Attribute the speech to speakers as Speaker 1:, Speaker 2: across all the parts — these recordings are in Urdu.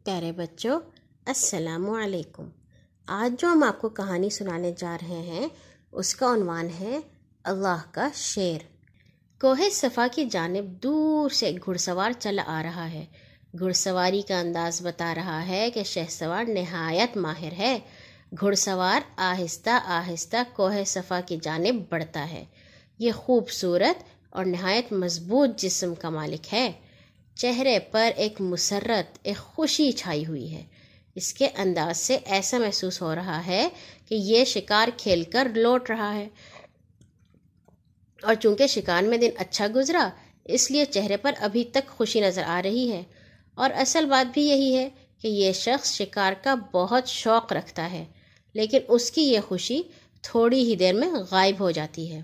Speaker 1: پیارے بچوں، السلام علیکم۔ آج جو ہم آپ کو کہانی سنانے جا رہے ہیں اس کا عنوان ہے اللہ کا شیر۔ کوہ صفا کی جانب دور سے ایک گھڑ سوار چلا آ رہا ہے۔ گھڑ سواری کا انداز بتا رہا ہے کہ شہسوار نہایت ماہر ہے۔ گھڑ سوار آہستہ آہستہ کوہ صفا کی جانب بڑھتا ہے۔ یہ خوبصورت اور نہایت مضبوط جسم کا مالک ہے۔ چہرے پر ایک مسرت، ایک خوشی چھائی ہوئی ہے۔ اس کے انداز سے ایسا محسوس ہو رہا ہے کہ یہ شکار کھیل کر لوٹ رہا ہے، اور چونکہ شکار میں دن اچھا گزرا اس لیے چہرے پر ابھی تک خوشی نظر آ رہی ہے۔ اور اصل بات بھی یہی ہے کہ یہ شخص شکار کا بہت شوق رکھتا ہے، لیکن اس کی یہ خوشی تھوڑی ہی دیر میں غائب ہو جاتی ہے۔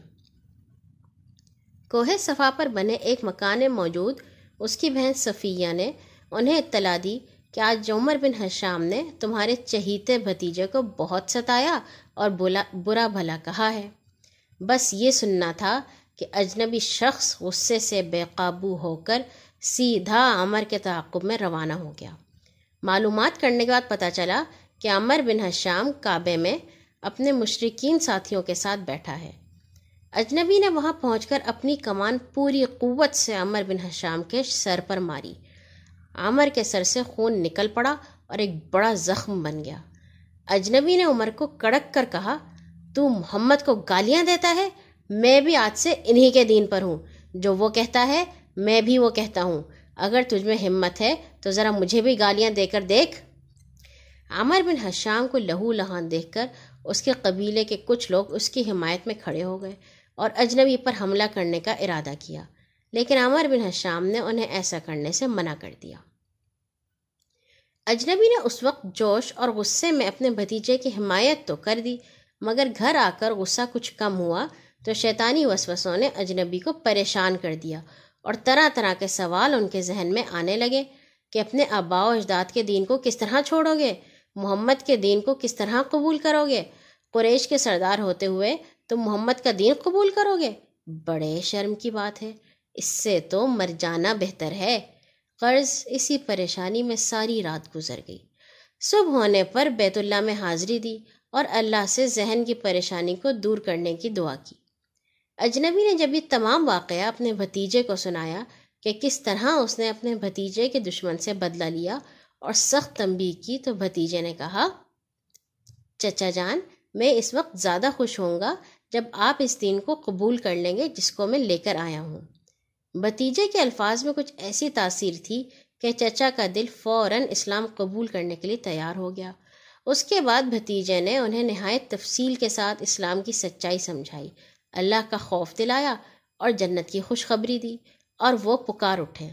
Speaker 1: کوہ صفا پر بنے ایک مکان میں موجود اس کی بہن صفیہ نے انہیں اطلاع دی کہ آج عمر بن ہشام نے تمہارے چہیتے بھتیجے کو بہت ستایا اور برا بھلا کہا ہے۔ بس یہ سننا تھا کہ اجنبی شخص غصے سے بے قابو ہو کر سیدھا عمر کے تعاقب میں روانہ ہو گیا۔ معلومات کرنے کے بعد پتہ چلا کہ عمر بن ہشام کعبے میں اپنے مشرکین ساتھیوں کے ساتھ بیٹھا ہے۔ اجنبی نے وہاں پہنچ کر اپنی کمان پوری قوت سے عمر بن ہشام کے سر پر ماری۔ عمر کے سر سے خون نکل پڑا اور ایک بڑا زخم بن گیا۔ اجنبی نے عمر کو کڑک کر کہا، تو محمد کو گالیاں دیتا ہے؟ میں بھی آج سے انہی کے دین پر ہوں، جو وہ کہتا ہے میں بھی وہ کہتا ہوں۔ اگر تجھ میں ہمت ہے تو ذرا مجھے بھی گالیاں دے کر دیکھ۔ عمر بن ہشام کو لہو لہان دیکھ کر اس کے قبیلے کے کچھ لوگ اس کی حمایت میں کھڑے ہو گئے اور اجنبی پر حملہ کرنے کا ارادہ کیا، لیکن عمر بن ہشام نے انہیں ایسا کرنے سے منع کر دیا۔ اجنبی نے اس وقت جوش اور غصے میں اپنے بھتیجے کی حمایت تو کر دی، مگر گھر آ کر غصہ کچھ کم ہوا تو شیطانی وسوسوں نے اجنبی کو پریشان کر دیا اور طرح طرح کے سوال ان کے ذہن میں آنے لگے کہ اپنے آباء و اجداد کے دین کو کس طرح چھوڑو گے؟ محمد کے دین کو کس طرح قبول کرو گے؟ قریش کے سردار ہوتے ہوئے تم محمد کا دین قبول کرو گے؟ بڑے شرم کی بات ہے، اس سے تو مر جانا بہتر ہے۔ قرض اسی پریشانی میں ساری رات گزر گئی۔ صبح ہونے پر بیت اللہ میں حاضری دی اور اللہ سے ذہن کی پریشانی کو دور کرنے کی دعا کی۔ اجنبی نے جب یہ تمام واقعہ اپنے بھتیجے کو سنایا کہ کس طرح اس نے اپنے بھتیجے کے دشمن سے بدلہ لیا اور سخت تنبیہ کی، تو بھتیجے نے کہا، چچا جان، میں اس وقت زیادہ خوش ہوں گا جب آپ اس دین کو قبول کر لیں گے جس کو میں لے کر آیا ہوں۔ بھتیجے کے الفاظ میں کچھ ایسی تاثیر تھی کہ چچا کا دل فوراً اسلام قبول کرنے کے لیے تیار ہو گیا۔ اس کے بعد بھتیجے نے انہیں نہایت تفصیل کے ساتھ اسلام کی سچائی سمجھائی، اللہ کا خوف دلایا اور جنت کی خوشخبری دی، اور وہ پکار اٹھے،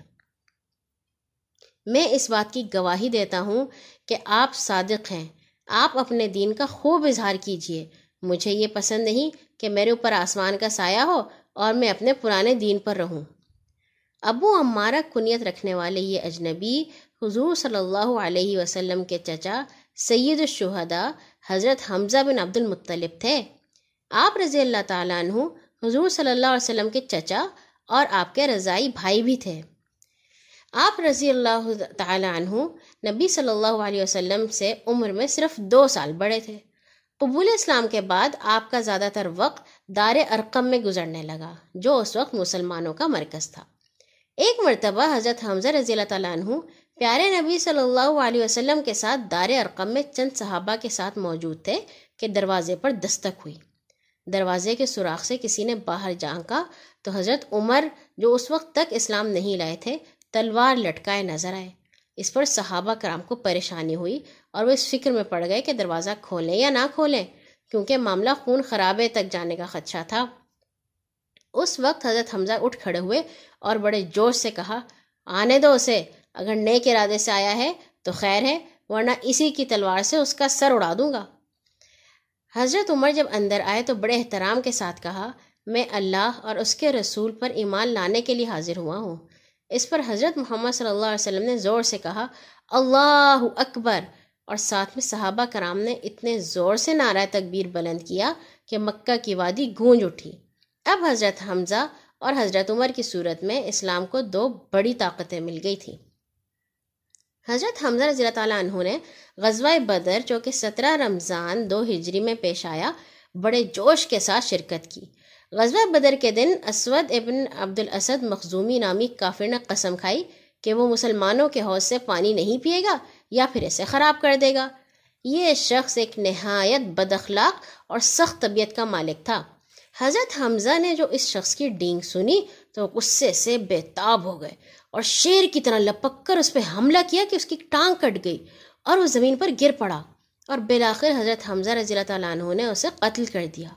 Speaker 1: میں اس بات کی گواہی دیتا ہوں کہ آپ صادق ہیں، آپ اپنے دین کا خوب اظہار کیجئے۔ مجھے یہ پسند نہیں کہ میرے اوپر آسمان کا سایہ ہو اور میں اپنے پرانے دین پر رہوں۔ ابو عمارہ کنیت رکھنے والے یہ اجنبی حضور صلی اللہ علیہ وسلم کے چچا سید الشہداء حضرت حمزہ بن عبد المطلب تھے۔ آپ رضی اللہ تعالیٰ عنہ حضور صلی اللہ علیہ وسلم کے چچا اور آپ کے رضائی بھائی بھی تھے۔ آپ رضی اللہ تعالیٰ عنہ نبی صلی اللہ علیہ وسلم سے عمر میں صرف 2 سال بڑے تھے۔ قبول اسلام کے بعد آپ کا زیادہ تر وقت دار ارقم میں گزرنے لگا، جو اس وقت مسلمانوں کا مرکز تھا۔ ایک مرتبہ حضرت حمزہ رضی اللہ تعالیٰ عنہ پیارے نبی صلی اللہ علیہ وسلم کے ساتھ دار ارقم میں چند صحابہ کے ساتھ موجود تھے کہ دروازے پر دستک ہوئی۔ دروازے کے سوراخ سے کسی نے باہر جھانکا تو حضرت عمر، جو اس وقت تک اسلام نہیں لائے تھے، تلوار لٹکائے نظر آئے۔ اس پر صحابہ کرام کو پریشانی ہوئی اور وہ اس فکر میں پڑ گئے کہ دروازہ کھولیں یا نہ کھولیں، کیونکہ معاملہ خون خرابے تک جانے کا خدشہ تھا۔ اس وقت حضرت حمزہ اٹھ کھڑے ہوئے اور بڑے جوش سے کہا، آنے دو اسے، اگر نیک ارادے سے آیا ہے تو خیر ہے، ورنہ اسی کی تلوار سے اس کا سر اڑا دوں گا۔ حضرت عمر جب اندر آئے تو بڑے احترام کے ساتھ کہا، میں اللہ اور اس کے رسول پر ایمان لانے کے لیے حاضر ہوا ہوں۔ اس پر حضرت محمد صلی اللہ علیہ وسلم نے زور سے کہا، اللہ اکبر، اور ساتھ میں صحابہ کرام نے اتنے زور سے نعرہ تکبیر بلند کیا کہ مکہ کی وادی گونج اٹھی۔ اب حضرت حمزہ اور حضرت عمر کی صورت میں اسلام کو 2 بڑی طاقتیں مل گئی تھیں۔ حضرت حمزہ رضی اللہ تعالیٰ عنہ نے غزوہ بدر جو کہ 17 رمضان 2 ہجری میں پیش آیا بڑے جوش کے ساتھ شرکت کی۔ غزوہ بدر کے دن اسود ابن عبد الاسد مخزومی نامی کافر نے قسم کھائی کہ وہ مسلمانوں کے حوض سے پانی نہیں پیے گا یا پھر اسے خراب کر دے گا۔ یہ شخص ایک نہایت بد اخلاق اور سخت طبیعت کا مالک تھا۔ حضرت حمزہ نے جو اس شخص کی ڈینگ سنی تو غصے سے بے تاب ہو گئے اور شیر کی طرح لپک کر اس پہ حملہ کیا کہ اس کی ٹانگ کٹ گئی اور وہ زمین پر گر پڑا، اور بالآخر حضرت حمزہ رضی اللہ تعالیٰ عنہ نے اسے قتل کر دیا۔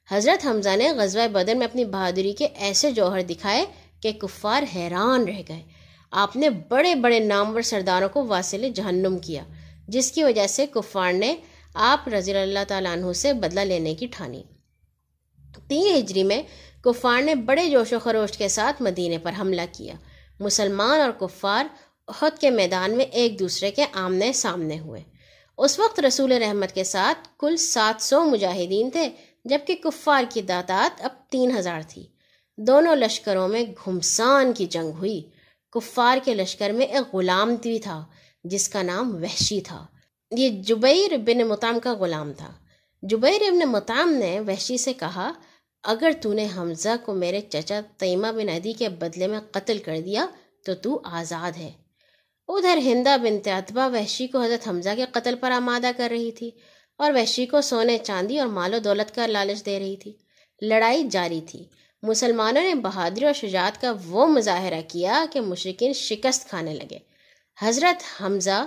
Speaker 1: حضرت حمزہ نے غزوہ بدر میں اپنی بہادری کے ایسے جوہر دکھائے کہ کفار حیران رہ گئے۔ آپ نے بڑے بڑے نامور سرداروں کو واصل جہنم کیا، جس کی وجہ سے کفار نے آپ رضی اللہ تعالیٰ عنہ سے بدلہ لینے کی ٹھانی۔ 3 ہجری میں کفار نے بڑے جوش و خروش کے ساتھ مدینے پر حملہ کیا۔ مسلمان اور کفار احد کے میدان میں ایک دوسرے کے آمنے سامنے ہوئے۔ اس وقت رسول رحمت کے ساتھ کل 700 مجاہدین تھے، جبکہ کفار کی تعداد اب 3000 تھی۔ دونوں لشکروں میں گھمسان کی جنگ ہوئی۔ کفار کے لشکر میں ایک غلام بھی تھا جس کا نام وحشی تھا۔ یہ جبیر بن مطعم کا غلام تھا۔ جبیر بن مطعم نے وحشی سے کہا، اگر تو نے حمزہ کو میرے چچا تیمہ بن عدی کے بدلے میں قتل کر دیا تو آزاد ہے۔ ادھر ہندہ بنت عتبہ وحشی کو حضرت حمزہ کے قتل پر آمادہ کر رہی تھی اور وحشی کو سونے چاندی اور مال و دولت کا لالچ دے رہی تھی۔ لڑائی جاری تھی۔ مسلمانوں نے بہادری اور شجاعت کا وہ مظاہرہ کیا کہ مشرکین شکست کھانے لگے۔ حضرت حمزہ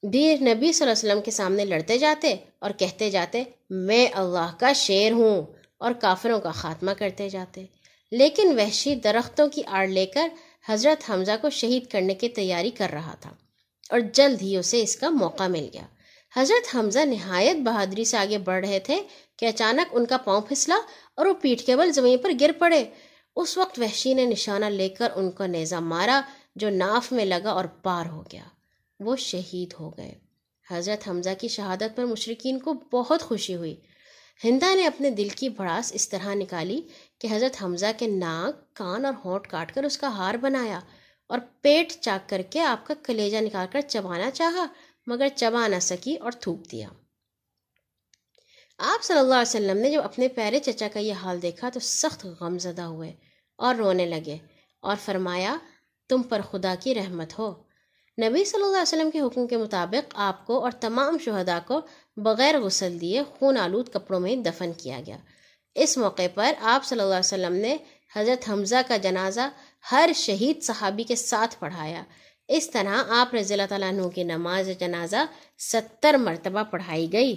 Speaker 1: بھی نبی صلی اللہ علیہ وسلم کے سامنے لڑتے جاتے اور کہتے جاتے، میں اللہ کا شیر ہوں، اور کافروں کا خاتمہ کرتے جاتے۔ لیکن وحشی درختوں کی آڑ لے کر حضرت حمزہ کو شہید کرنے کی تیاری کر رہا تھا، اور جلد ہی اسے اس کا موقع مل گیا۔ حضرت حمزہ نہایت بہادری سے آگے بڑھ رہے تھے کہ اچانک ان کا پاؤں پھسلا اور وہ پیٹھ کے بل زمین پر گر پڑے۔ اس وقت وحشی نے نشانہ لے کر ان کو نیزہ مارا جو ناف میں لگا اور پار ہو گیا۔ وہ شہید ہو گئے۔ حضرت حمزہ کی شہادت پر مشرکین کو بہت خوشی ہوئی۔ ہندہ نے اپنے دل کی بھڑاس اس طرح نکالی کہ حضرت حمزہ کے ناک، کان اور ہونٹ کاٹ کر اس کا ہار بنایا اور پیٹ چاک کر کے آپ کا کلیجہ نکال کر چبانا چاہا، مگر چبا نہ سکی اور تھوک دیا۔ آپ صلی اللہ علیہ وسلم نے جب اپنے پیارے چچا کا یہ حال دیکھا تو سخت غم زدہ ہوئے اور رونے لگے اور فرمایا، تم پر خدا کی رحمت ہو۔ نبی صلی اللہ علیہ وسلم کے حکم کے مطابق آپ کو اور تمام شہداء کو بغیر غسل دیے خون آلود کپڑوں میں دفن کیا گیا۔ اس موقع پر آپ صلی اللہ علیہ وسلم نے حضرت حمزہ کا جنازہ ہر شہید صحابی کے ساتھ پڑھایا۔ اس طرح آپ رضی اللہ تعالیٰ عنہ کی نماز جنازہ 70 مرتبہ پڑھائی گئی۔